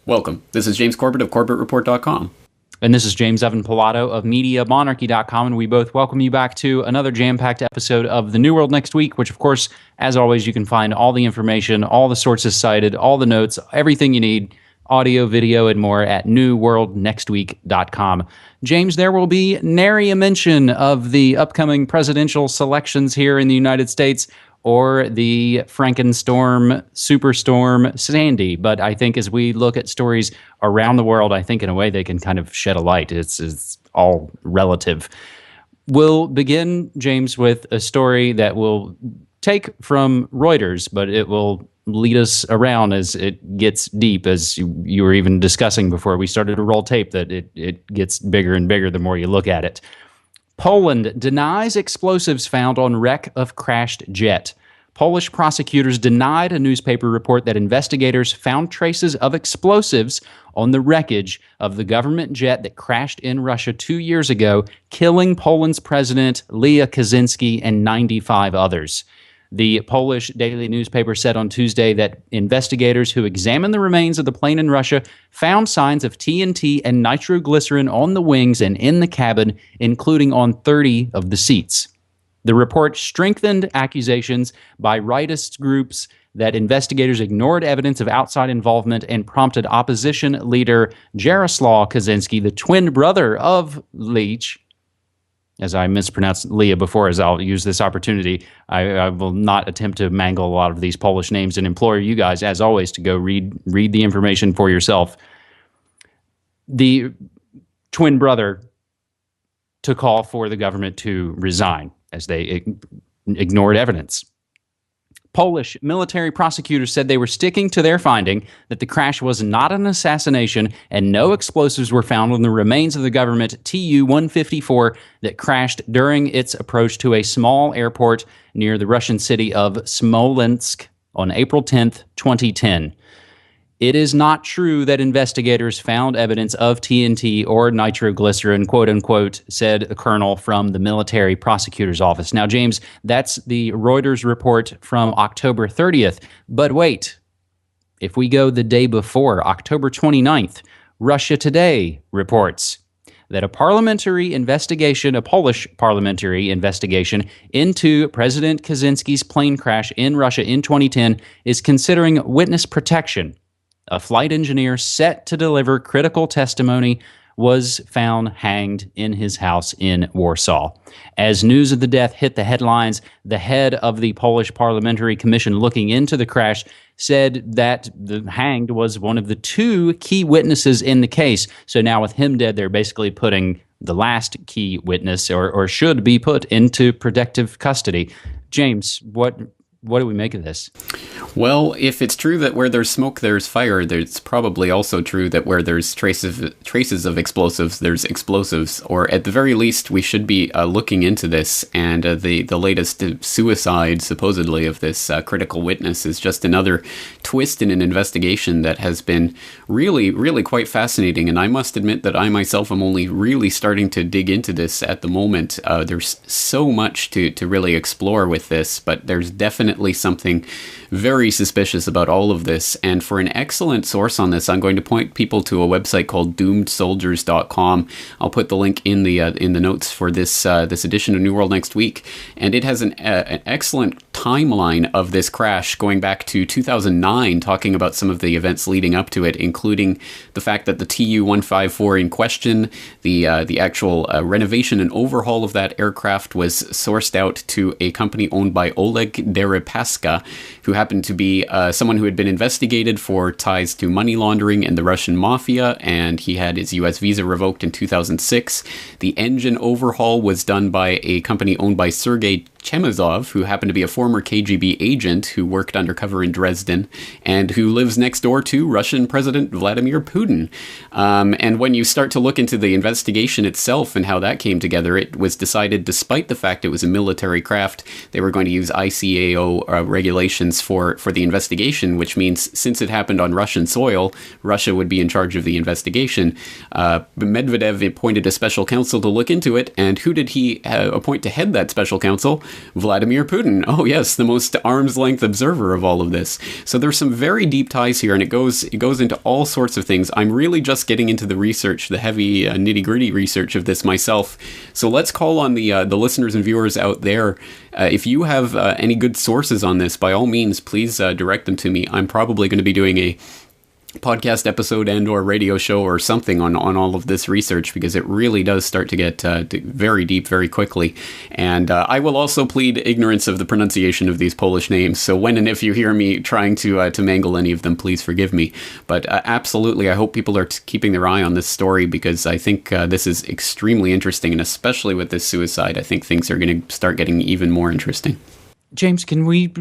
Welcome. This is James Corbett of CorbettReport.com. And this is James Evan Pilato of MediaMonarchy.com, and we both welcome you back to another jam-packed episode of The New World Next Week, which, of course, as always, you can find all the information, all the sources cited, all the notes, everything you need, audio, video, and more at newworldnextweek.com. James, there will be nary a mention of the upcoming presidential selections here in the United States or the Frankenstorm, Superstorm, Sandy. But I think as we look at stories around the world, I think in a way they can kind of shed a light. It's all relative. We'll begin, James, with a story that will take from Reuters, but it will lead us around as it gets deep, as you were even discussing before we started to roll tape, that it gets bigger and bigger the more you look at it. Poland denies explosives found on wreck of crashed jet. Polish prosecutors denied a newspaper report that investigators found traces of explosives on the wreckage of the government jet that crashed in Russia 2 years ago, killing Poland's president, Lech Kaczynski, and 95 others. The Polish daily newspaper said on Tuesday that investigators who examined the remains of the plane in Russia found signs of TNT and nitroglycerin on the wings and in the cabin, including on 30 of the seats. The report strengthened accusations by rightist groups that investigators ignored evidence of outside involvement and prompted opposition leader Jaroslaw Kaczynski, the twin brother of Lech, as I mispronounced Leah before, as I'll use this opportunity. I will not attempt to mangle a lot of these Polish names and implore you guys, as always, to go read the information for yourself. The twin brother to call for the government to resign as they ignored evidence. Polish military prosecutors said they were sticking to their finding that the crash was not an assassination and no explosives were found on the remains of the government Tu-154 that crashed during its approach to a small airport near the Russian city of Smolensk on April 10th, 2010. It is not true that investigators found evidence of TNT or nitroglycerin, quote unquote, said a colonel from the military prosecutor's office. Now, James, that's the Reuters report from October 30th. But wait, if we go the day before, October 29th, Russia Today reports that a Polish parliamentary investigation into President Kaczynski's plane crash in Russia in 2010 is considering witness protection. A flight engineer set to deliver critical testimony was found hanged in his house in Warsaw. As news of the death hit the headlines, the head of the Polish Parliamentary Commission looking into the crash said that the hanged was one of the two key witnesses in the case. So now with him dead, they're basically putting the last key witness, or should be put, into protective custody. James, what do we make of this? Well, if it's true that where there's smoke, there's fire, it's probably also true that where there's traces of explosives, there's explosives. Or at the very least, we should be looking into this. And the latest suicide, supposedly, of this critical witness is just another twist in an investigation that has been really, really quite fascinating. And I must admit that I myself am only really starting to dig into this at the moment. There's so much to really explore with this, but there's definitely something very suspicious about all of this. And for an excellent source on this, I'm going to point people to a website called doomedsoldiers.com. I'll put the link in the notes for this edition of New World Next Week. And it has an excellent timeline of this crash going back to 2009, talking about some of the events leading up to it, including the fact that the Tu-154 in question, the actual renovation and overhaul of that aircraft was sourced out to a company owned by Oleg Deripaska, who happened to be someone who had been investigated for ties to money laundering and the Russian mafia, and he had his U.S. visa revoked in 2006. The engine overhaul was done by a company owned by Sergei Chemezov, who happened to be a former KGB agent who worked undercover in Dresden and who lives next door to Russian President Vladimir Putin. And when you start to look into the investigation itself and how that came together, it was decided, despite the fact it was a military craft, they were going to use ICAO regulations for the investigation, which means since it happened on Russian soil, Russia would be in charge of the investigation. Medvedev appointed a special counsel to look into it, and who did he appoint to head that special counsel? Vladimir Putin. Oh yes, the most arm's length observer of all of this. So there's some very deep ties here, and it goes into all sorts of things. I'm really just getting into the research, the heavy nitty-gritty research of this myself. So let's call on the listeners and viewers out there. If you have any good sources on this, by all means, please direct them to me. I'm probably going to be doing a podcast episode and or radio show or something on all of this research, because it really does start to get very deep very quickly. And I will also plead ignorance of the pronunciation of these Polish names, so when and if you hear me trying to mangle any of them, please forgive me. But absolutely, I hope people are keeping their eye on this story, because I think this is extremely interesting, and especially with this suicide, I think things are going to start getting even more interesting. James, can we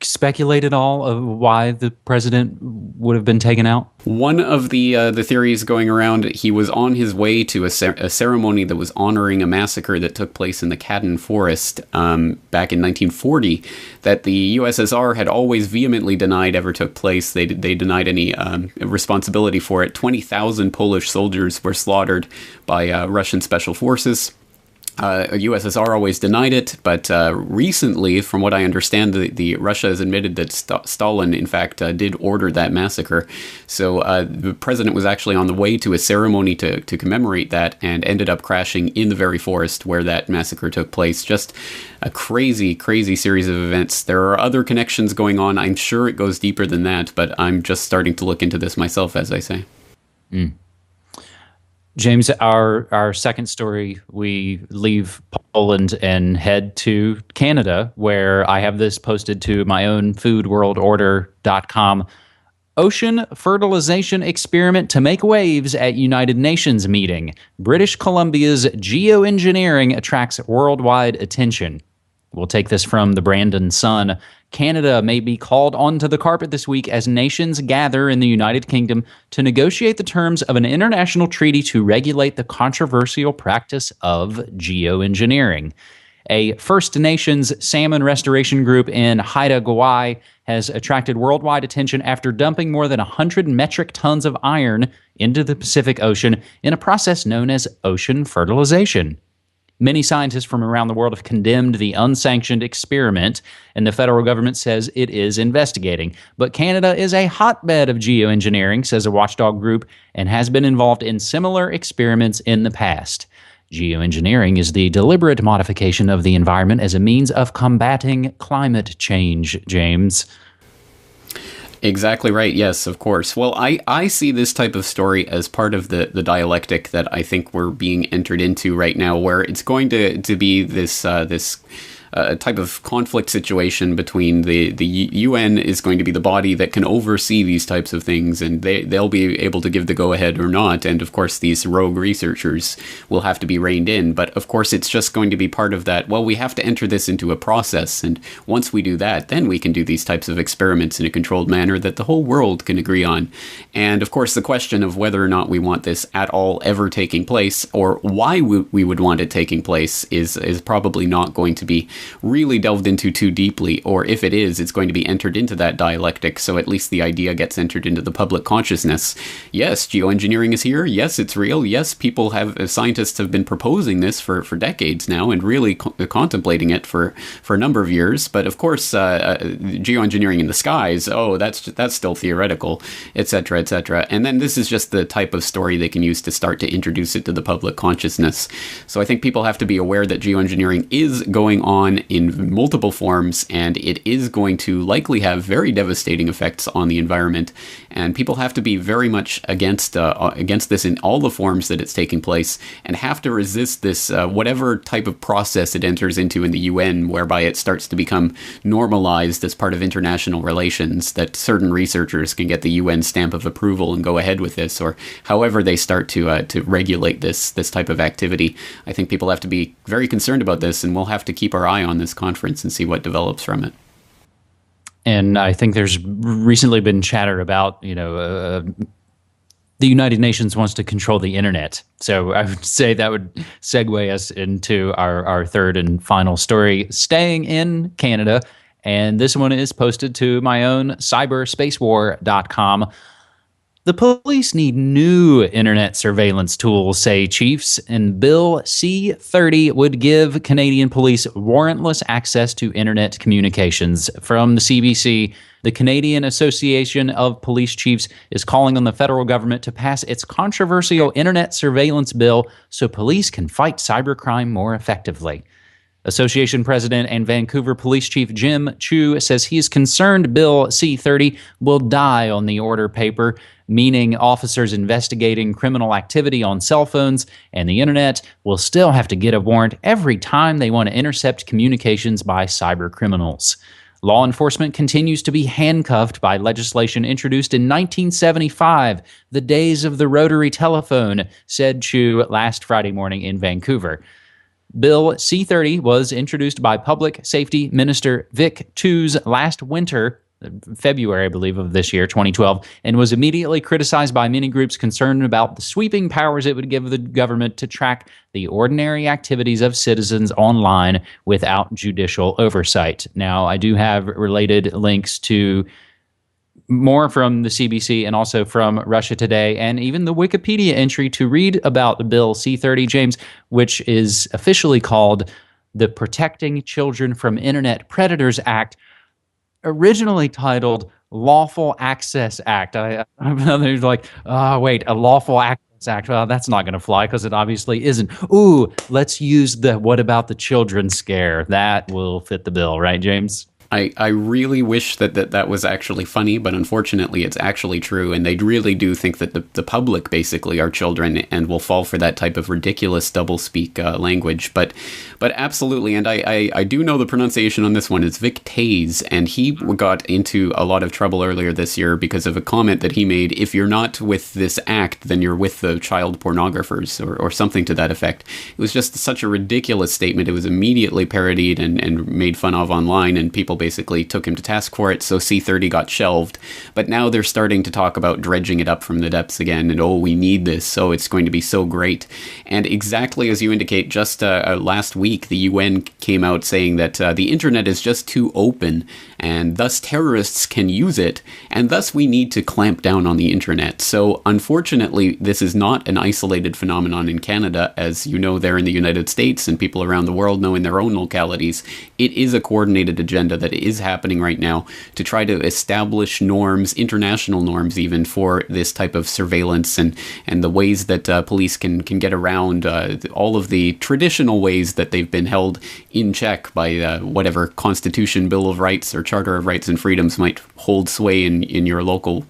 speculate at all of why the president would have been taken out? One of the theories going around, he was on his way to a ceremony that was honoring a massacre that took place in the Khaddin Forest back in 1940, that the USSR had always vehemently denied ever took place. They denied any responsibility for it. 20,000 Polish soldiers were slaughtered by Russian special forces. USSR always denied it, but recently, from what I understand, the Russia has admitted that Stalin, in fact, did order that massacre. So the president was actually on the way to a ceremony to commemorate that, and ended up crashing in the very forest where that massacre took place. Just a crazy, crazy series of events. There are other connections going on. I'm sure it goes deeper than that, but I'm just starting to look into this myself, as I say. James, our second story, we leave Poland and head to Canada, where I have this posted to my own foodworldorder.com. Ocean-Fertilization experiment to make waves at United Nations meeting. British Columbia's GeoUngineering attracts worldwide attention. We'll take this from the Brandon Sun. Canada may be called onto the carpet this week as nations gather in the United Kingdom to negotiate the terms of an international treaty to regulate the controversial practice of geoengineering. A First Nations salmon restoration group in Haida, Kauai, has attracted worldwide attention after dumping more than 100 metric tons of iron into the Pacific Ocean in a process known as ocean-fertilization. Many scientists from around the world have condemned the unsanctioned experiment, and the federal government says it is investigating. But Canada is a hotbed of geoengineering, says a watchdog group, and has been involved in similar experiments in the past. Geoengineering is the deliberate modification of the environment as a means of combating climate change, James. Exactly right. Yes, of course. Well, I see this type of story as part of the dialectic that I think we're being entered into right now, where it's going to be this type of conflict situation between the UN is going to be the body that can oversee these types of things, and they'll be able to give the go-ahead or not. And of course, these rogue researchers will have to be reined in. But of course, it's just going to be part of that. Well, we have to enter this into a process, and once we do that, then we can do these types of experiments in a controlled manner that the whole world can agree on. And of course, the question of whether or not we want this at all ever taking place, or why we would want it taking place, is probably not going to be really delved into too deeply, or if it is, it's going to be entered into that dialectic, so at least the idea gets entered into the public consciousness. Yes, geoengineering is here. Yes, it's real. Yes, scientists have been proposing this for decades now, and really contemplating it for a number of years. But of course, geoengineering in the skies, that's still theoretical, etc., etc. And then this is just the type of story they can use to start to introduce it to the public consciousness. So I think people have to be aware that geoengineering is going on in multiple forms, and it is going to likely have very devastating effects on the environment. And people have to be very much against this in all the forms that it's taking place, and have to resist this whatever type of process it enters into in the UN, whereby it starts to become normalized as part of international relations, that certain researchers can get the UN stamp of approval and go ahead with this, or however they start to regulate this type of activity. I think people have to be very concerned about this, and we'll have to keep our eye on this conference and see what develops from it. And I think there's recently been chatter about, the United Nations wants to control the internet. So I would say that would segue us into our third and final story, staying in Canada. And this one is posted to my own cyberspacewar.com. The police need new internet surveillance tools, say chiefs, and Bill C-30 would give Canadian police warrantless access to internet communications. From the CBC, the Canadian Association of Police Chiefs is calling on the federal government to pass its controversial internet surveillance bill so police can fight cybercrime more effectively. Association President and Vancouver Police Chief Jim Chu says he is concerned Bill C-30 will die on the order paper, meaning officers investigating criminal activity on cell phones and the internet will still have to get a warrant every time they want to intercept communications by cyber criminals. Law enforcement continues to be handcuffed by legislation introduced in 1975, the days of the rotary telephone, said Chu last Friday morning in Vancouver. Bill C-30 was introduced by Public Safety Minister Vic Tooze last winter, February, I believe, of this year, 2012, and was immediately criticized by many groups concerned about the sweeping powers it would give the government to track the ordinary activities of citizens online without judicial oversight. Now, I do have related links to more from the CBC and also from Russia Today and even the Wikipedia entry to read about the Bill C-30, James, which is officially called the Protecting Children from Internet Predators Act, originally titled Lawful Access Act. I was like, oh, wait, a Lawful Access Act. Well, that's not going to fly because it obviously isn't. Ooh, let's use the what about the children scare. That will fit the bill, right, James? I really wish that was actually funny, but unfortunately it's actually true, and they really do think that the public basically are children and will fall for that type of ridiculous doublespeak language. But absolutely, and I do know the pronunciation on this one is Vic Tooze, and he got into a lot of trouble earlier this year because of a comment that he made, if you're not with this act, then you're with the child pornographers, or something to that effect. It was just such a ridiculous statement. It was immediately parodied and made fun of online, and people basically took him to task for it, so C-30 got shelved. But now they're starting to talk about dredging it up from the depths again, and we need this, so it's going to be so great. And exactly as you indicate, just last week the UN came out saying that the internet is just too open, and thus terrorists can use it, and thus we need to clamp down on the internet. So unfortunately, this is not an isolated phenomenon in Canada, as you know there in the United States, and people around the world know in their own localities. It is a coordinated agenda that is happening right now to try to establish norms, international norms even, for this type of surveillance and the ways that police can get around all of the traditional ways that they've been held in check by whatever Constitution, Bill of Rights, or Charter of Rights and Freedoms might hold sway in your local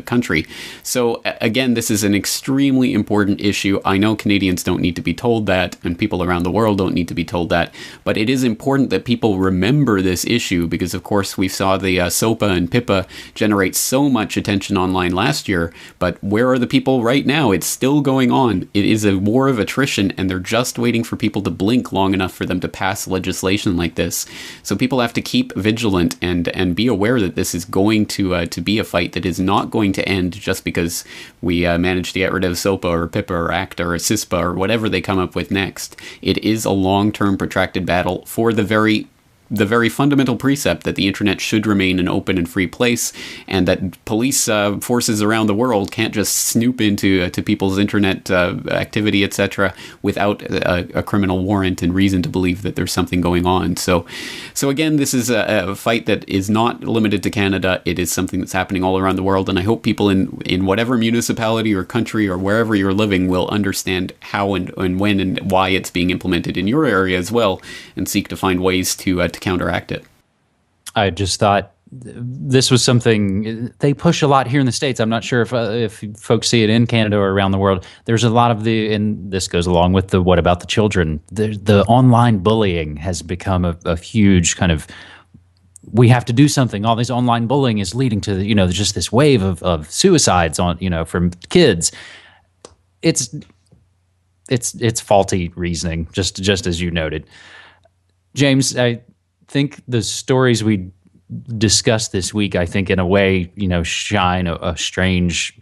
country. So again, this is an extremely important issue. I know Canadians don't need to be told that, and people around the world don't need to be told that, but it is important that people remember this issue, because of course we saw the SOPA and PIPA generate so much attention online last year, but where are the people right now? It's still going on. It is a war of attrition, and they're just waiting for people to blink long enough for them to pass legislation like this. So people have to keep vigilant and be aware that this is going to be a fight that is not going to end just because we manage to get rid of SOPA or PIPA or ACTA or CISPA or whatever they come up with next. It is a long-term protracted battle for the very fundamental precept that the internet should remain an open and free place, and that police forces around the world can't just snoop into people's internet activity, etc., without a criminal warrant and reason to believe that there's something going on. So again, this is a fight that is not limited to Canada. It is something that's happening all around the world, and I hope people in whatever municipality or country or wherever you're living will understand how and when and why it's being implemented in your area as well, and seek to find ways to counteract it. I just thought this was something they push a lot here in the States. I'm not sure if folks see it in Canada or around the world. There's a lot of and this goes along with the what about the children. The online bullying has become a huge kind of, we have to do something. All this online bullying is leading to, just this wave of suicides from kids. It's faulty reasoning, just as you noted. James, I think the stories we discussed this week, I think in a way, shine a strange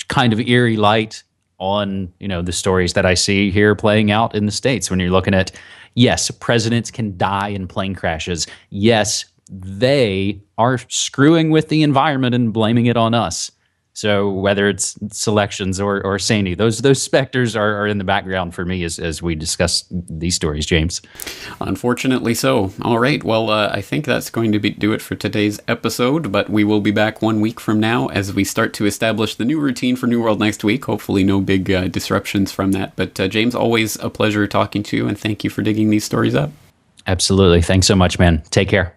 kind of eerie light on, the stories that I see here playing out in the States. When you're looking at, yes, presidents can die in plane crashes. Yes, they are screwing with the environment and blaming it on us. So whether it's selections or Saney, those specters are in the background for me as we discuss these stories, James. Unfortunately so. All right. Well, I think that's going to do it for today's episode, but we will be back 1 week from now as we start to establish the new routine for New World next week. Hopefully no big disruptions from that. But James, always a pleasure talking to you, and thank you for digging these stories up. Absolutely. Thanks so much, man. Take care.